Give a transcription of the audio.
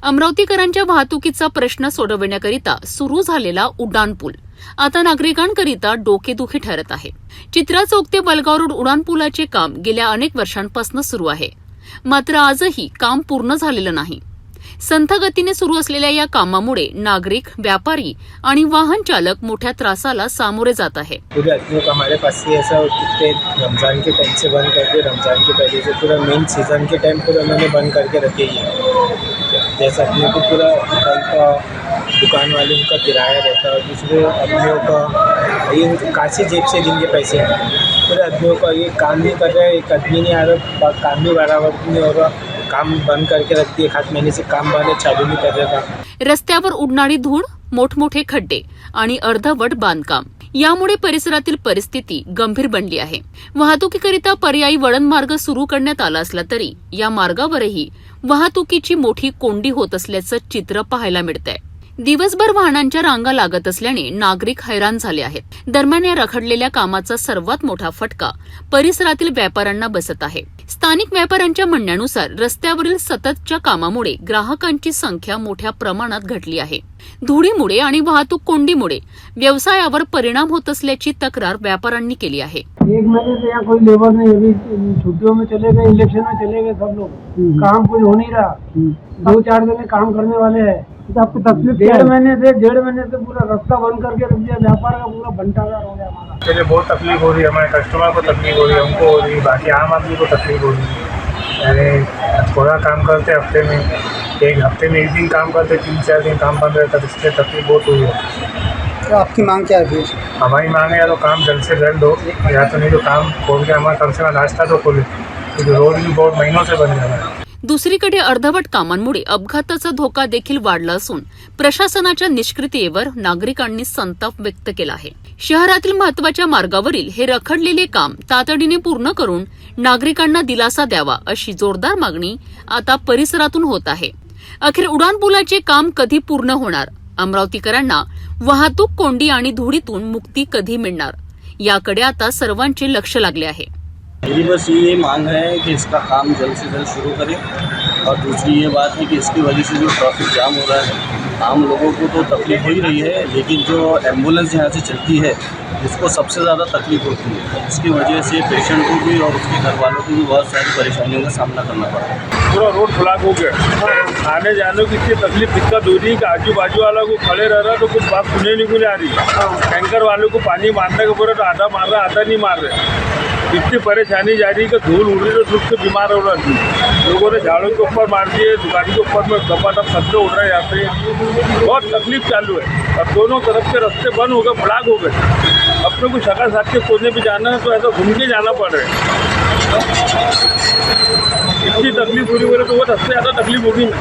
अमरावतीकरांच्या वाहतुकीचा प्रश्न सोडविण्याकरिता सुरू झालेला उड्डाणपूल आता नागरिकांकरिता डोकेदुखी ठरत आहे। चित्रा चौक ते वलगाव रोड उड्डाणपुलाचे काम गेल्या अनेक वर्षांपासून सुरू आहे, मात्र आजही काम पूर्ण झालेलं नाही। संथ गतीने सुरू असलेल्या या कामामुळे नागरिक, व्यापारी आणि वाहन चालक मोठ्या त्रासाला सामोरे जात आहे। पूरे आदमियों का हमारे पास ही ऐसा कि रमज़ान के टाइम से बंद करके रमज़ान के पहले से पूरा मेन सीज़न के टाइम पूरा उन्होंने बंद करके रखे ही है। जैसा अपने को पूरा दुकान वाले उनका किराया रहता है, दूसरे आदमियों का ये काशी जेब से दिन के पैसे हैं। पूरे आदमियों का ये काम नहीं कर रहा है, एक आदमी नहीं आ रहा, काम भी बराबर नहीं हो रहा, काम बंद करके रखती है। 1 महीने से काम बंद है, चालू नहीं कर रहा। रस्त्यावर उडणारी धूळ, मोठमोठे खड्डे आणि अर्धवट बांधकाम यामुळे परिसरातील परिस्थिती गंभीर बनली आहे। वाहतुकीकरिता पर्यायी वळण मार्ग सुरू करण्यात आला असला तरी या मार्गावरही वाहतुकीची मोठी कोंडी होत असल्याचं चित्र पाहायला मिळतंय। दिवसभर वाहनांच्या रांगा लागत असल्याने नागरिक हैराण झाले आहेत। दरम्यान या रखडलेल्या कामाचा सर्वात मोठा फटका परिसरातील व्यापाऱ्यांना बसत आहे। स्थानिक व्यापाऱ्यांच्या म्हणण्यानुसार रस्त्यावरील सततच्या कामामुळे ग्राहकांची संख्या मोठ्या प्रमाणात घटली आहे। धुळीमुळे आणि वाहतूक कोंडीमुळे व्यवसायावर परिणाम होत असल्याची तक्रार व्यापाऱ्यांनी केली आहे। 1 महीने से यहाँ कोई लेबर नहीं, अभी छुट्टियों में चले गए, इलेक्शन में चले गए सब लोग, काम कुछ हो नहीं रहा। 2-4 जने काम करने वाले हैं। आपको तकलीफ 1.5 महीने से पूरा रास्ता बंद करके रख दिया, व्यापार का पूरा भंडारा हो गया हमारा। मुझे बहुत तकलीफ हो रही है, हमारे कस्टमर को तकलीफ हो रही है, हमको हो रही है, बाकी आम आदमी को तकलीफ हो रही है। यानी थोड़ा काम करते हफ्ते में, एक दिन काम करते, 3-4 दिन काम बंद रहता, तो इसलिए तकलीफ बहुत हुई है। तो आपकी मांग क्या है फिर? हमारी मांग है या तो काम जल्द से जल्द हो, या तो नहीं तो काम खोल के हमारा कम से कम नाश्ता तो खोले, क्योंकि रोड भी बहुत महीनों से बंद है। दुसरीकडे अर्धवट कामांमुळे अपघाताचा धोका देखील वाढला असून प्रशासनाच्या निष्क्रियतेवर नागरिकांनी संताप व्यक्त केला आहे। शहरातील महत्त्वाच्या मार्गावरील हे रखडलेले काम तातडीने पूर्ण करून नागरिकांना दिलासा द्यावा अशी जोरदार मागणी आता परिसरातून होत आहे। अखेर उड्डाणपुलाचे काम कधी पूर्ण होणार, अमरावतीकरांना वाहतूक कोंडी आणि धुळीतून मुक्ती कधी मिळणार याकडे आता सर्वांचे लक्ष लागले आहे। मेरी बस ये मांग है कि इसका काम जल्द से जल्द शुरू करें। और दूसरी ये बात है कि इसकी वजह से जो ट्रैफिक जाम हो रहा है, आम लोगों को तो तकलीफ हो ही रही है, लेकिन जो एम्बुलेंस यहाँ से चलती है उसको सबसे ज़्यादा तकलीफ होती है। इसकी वजह से पेशेंट को भी और उसके घर वालों को भी बहुत सारी परेशानियों का सामना करना पड़ा है। पूरा रोड ब्लॉक हो गया, आने जाने की इतनी तकलीफ, दिक्कत हो रही है कि आजू बाजू वाला को खड़े रह रहा तो कुछ बात सुनने नहीं आ रही। टैंकर वालों को पानी मारने के पूरा तो आधा मार रहा, आधा नहीं मार रहे। इतनी परेशानी जा रही है कि धूल उड़ रही तो धूल से बीमार हो रहा है। लोगों ने झाड़ों के ऊपर मार दिए, दुकान के ऊपर में टपाटप खतरे उड़ रहे हैं। यहाँ पे बहुत तकलीफ चालू है। अब दोनों तरफ के रास्ते बंद हो गए, ब्लॉक हो गए। अपने को शका साथ के कोने भी जाना है तो ऐसा घूम के जाना पड़ रहा है। इतनी तकलीफ हो रही है तो वो सबसे ज़्यादा तकलीफ होगी ना।